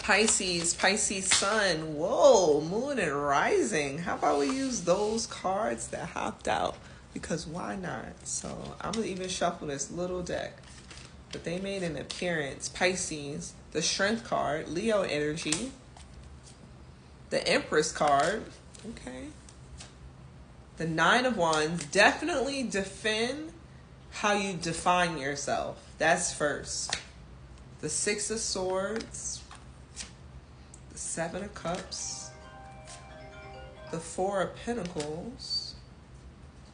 Pisces, Pisces sun, whoa, moon and rising. How about we use those cards that hopped out? Because why not? So I'm going to even shuffle this little deck. But they made an appearance. Pisces, the strength card, Leo energy, the Empress card, okay. The Nine of Wands, definitely defend how you define yourself. That's first. The Six of Swords, the Seven of Cups, the Four of Pentacles,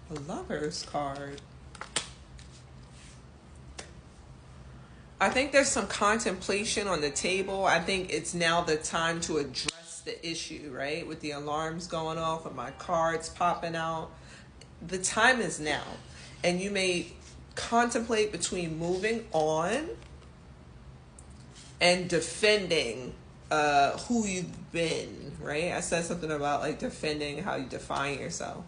the Lover's card. I think there's some contemplation on the table. I think it's now the time to address the issue, right? With the alarms going off and my cards popping out. The time is now. And you may contemplate between moving on and defending who you've been, right? I said something about like defending how you define yourself.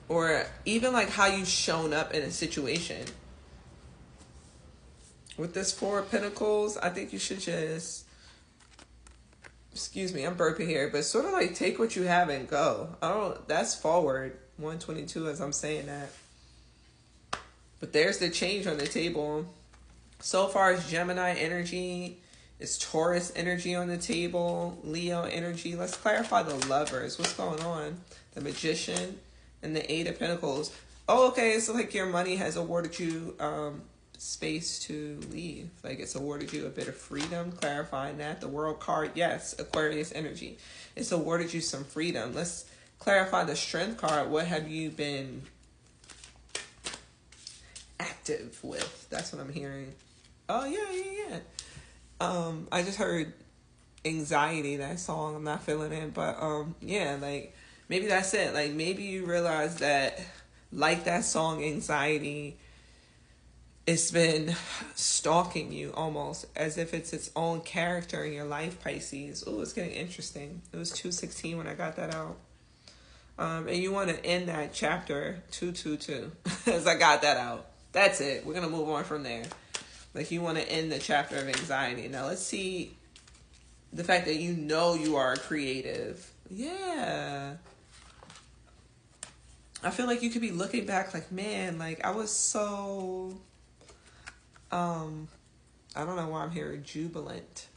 Or even like how you've shown up in a situation. With this Four of Pentacles, I think you should just, excuse me, I'm burping here, but sort of like take what you have and go. That's forward, 122 as I'm saying that. But there's the change on the table. So far as Gemini energy, it's Taurus energy on the table, Leo energy. Let's clarify the Lovers. What's going on? The Magician and the Eight of Pentacles. Oh, okay, so like your money has awarded you space to leave, like it's awarded you a bit of freedom. Clarifying that. The World card, yes, Aquarius energy, it's awarded you some freedom. Let's clarify the Strength card. What have you been active with? That's what I'm hearing. Oh yeah. I just heard Anxiety, that song. I'm not feeling it, but yeah, like maybe that's it. Like maybe you realize that, like that song Anxiety, it's been stalking you almost as if it's its own character in your life, Pisces. Oh, it's getting interesting. It was 216 when I got that out. And you want to end that chapter 222 as I got that out. That's it. We're going to move on from there. Like you want to end the chapter of Anxiety. Now let's see the fact that you know you are creative. Yeah. I feel like you could be looking back like, man, like I was so... I don't know why I'm here, jubilant.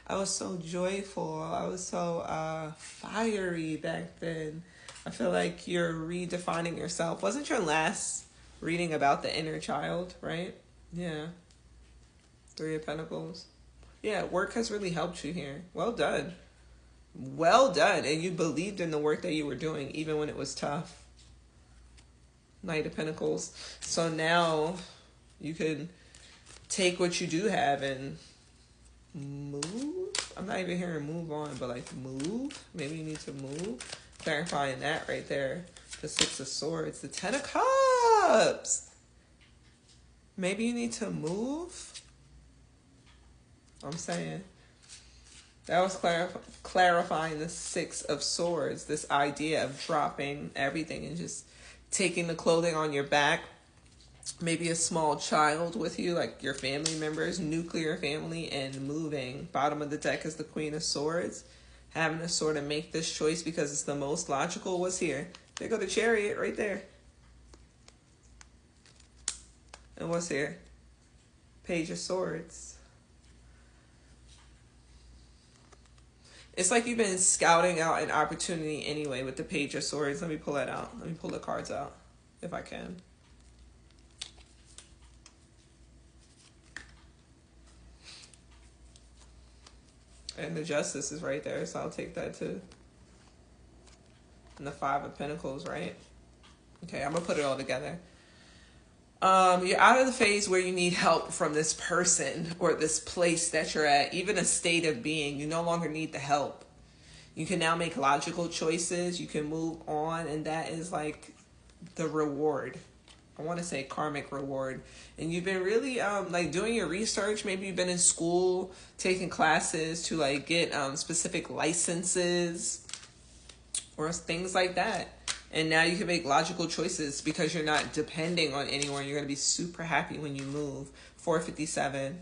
I was so joyful. I was so fiery back then. I feel like you're redefining yourself. Wasn't your last reading about the inner child, right? Yeah. Three of Pentacles. Yeah, work has really helped you here. Well done. Well done. And you believed in the work that you were doing, even when it was tough. Knight of Pentacles. So now you can take what you do have and move. I'm not even hearing move on, but like move. Maybe you need to move. Clarifying that right there. The Six of Swords. The Ten of Cups. Maybe you need to move. I'm saying. That was clarifying the Six of Swords. This idea of dropping everything and just taking the clothing on your back. Maybe a small child with you, like your family members, nuclear family, and moving. Bottom of the deck is the Queen of Swords. Having to sort of make this choice because it's the most logical. What's here? There go the Chariot right there. And what's here? Page of Swords. It's like you've been scouting out an opportunity anyway with the Page of Swords. Let me pull that out. Let me pull the cards out if I can. And the Justice is right there, so I'll take that too. And the Five of Pentacles, right? Okay, I'm going to put it all together. You're out of the phase where you need help from this person or this place that you're at, even a state of being. You no longer need the help. You can now make logical choices. You can move on, and that is like the reward. I want to say karmic reward. And you've been really like doing your research. Maybe you've been in school taking classes to like get specific licenses or things like that. And now you can make logical choices because you're not depending on anyone. You're going to be super happy when you move. 457.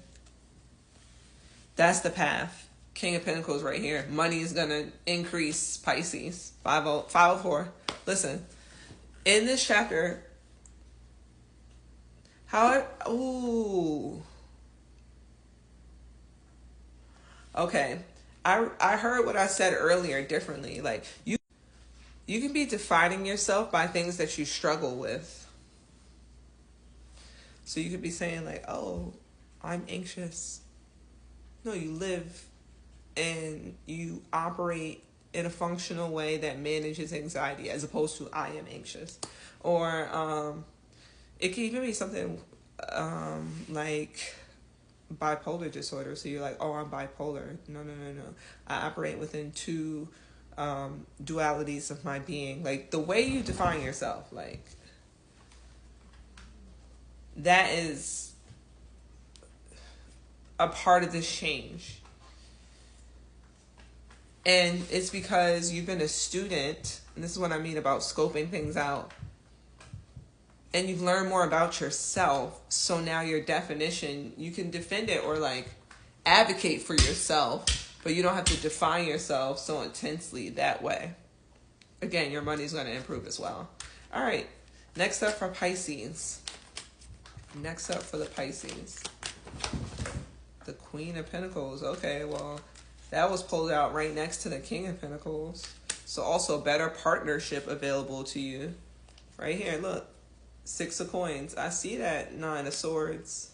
That's the path. King of Pentacles right here. Money is going to increase, Pisces. 504. Listen, in this chapter, okay. I heard what I said earlier differently. Like, you can be defining yourself by things that you struggle with. So you could be saying like, oh, I'm anxious. No, you live and you operate in a functional way that manages anxiety as opposed to I am anxious. Or it can even be something like bipolar disorder. So you're like, oh, I'm bipolar. No. I operate within two dualities of my being. Like the way you define yourself, like that is a part of this change. And it's because you've been a student, and this is what I mean about scoping things out, and you've learned more about yourself. So now your definition, you can defend it or like advocate for yourself, but you don't have to define yourself so intensely that way. Again, your money's going to improve as well. All right. Next up for Pisces. Next up for the Pisces. The Queen of Pentacles. Okay, well, that was pulled out right next to the King of Pentacles. So also better partnership available to you. Right here, look. 6 of Coins. I see that 9 of Swords.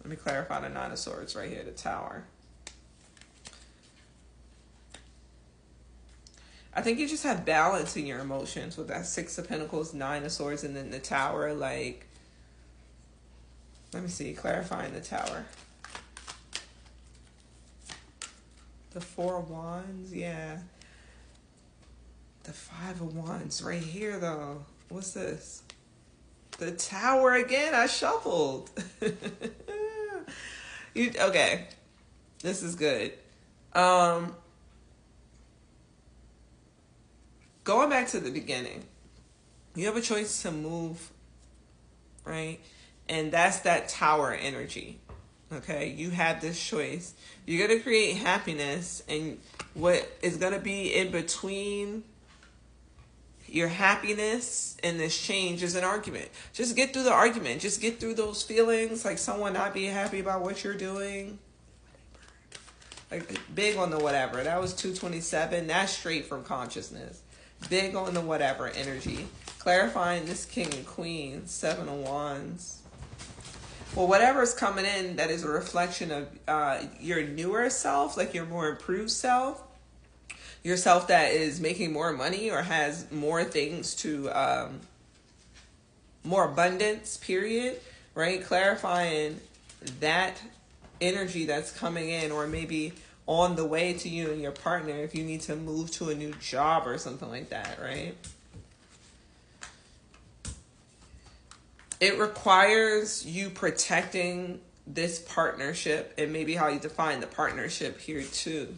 Let me clarify the 9 of Swords right here, the Tower. I think you just have balance in your emotions with that 6 of Pentacles, 9 of Swords, and then the Tower. Like, let me see, clarifying the Tower. The 4 of Wands, yeah. The 5 of Wands right here, though. What's this? The Tower again. I shuffled. Okay. This is good. Going back to the beginning. You have a choice to move, right? And that's that Tower energy. Okay, you have this choice. You're going to create happiness, and what is going to be in between your happiness and this change is an argument. Just get through the argument. Just get through those feelings, like someone not being happy about what you're doing. Like big on the whatever. That was 227. That's straight from consciousness. Big on the whatever energy. Clarifying this King and Queen, 7 of Wands. Well, whatever's coming in that is a reflection of your newer self, like your more improved self, yourself that is making more money or has more things to, more abundance, period, right? Clarifying that energy that's coming in, or maybe on the way to you and your partner if you need to move to a new job or something like that, right? It requires you protecting this partnership, and maybe how you define the partnership here too.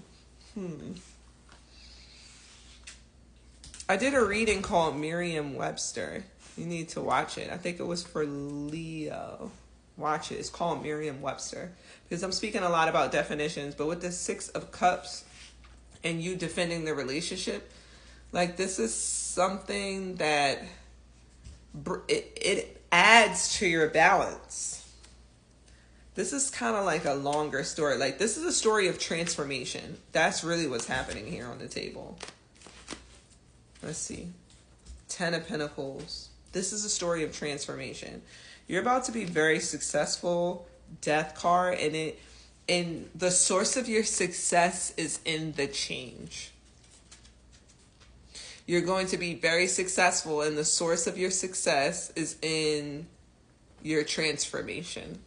I did a reading called Merriam-Webster. You need to watch it. I think it was for Leo. Watch it. It's called Merriam-Webster. Because I'm speaking a lot about definitions, but with the 6 of Cups and you defending the relationship, like this is something that it adds to your balance. This is kind of like a longer story. Like this is a story of transformation. That's really what's happening here on the table. Let's see. 10 of Pentacles. This is a story of transformation. You're about to be very successful. Death card. And the source of your success is in the change. You're going to be very successful, and the source of your success is in your transformation.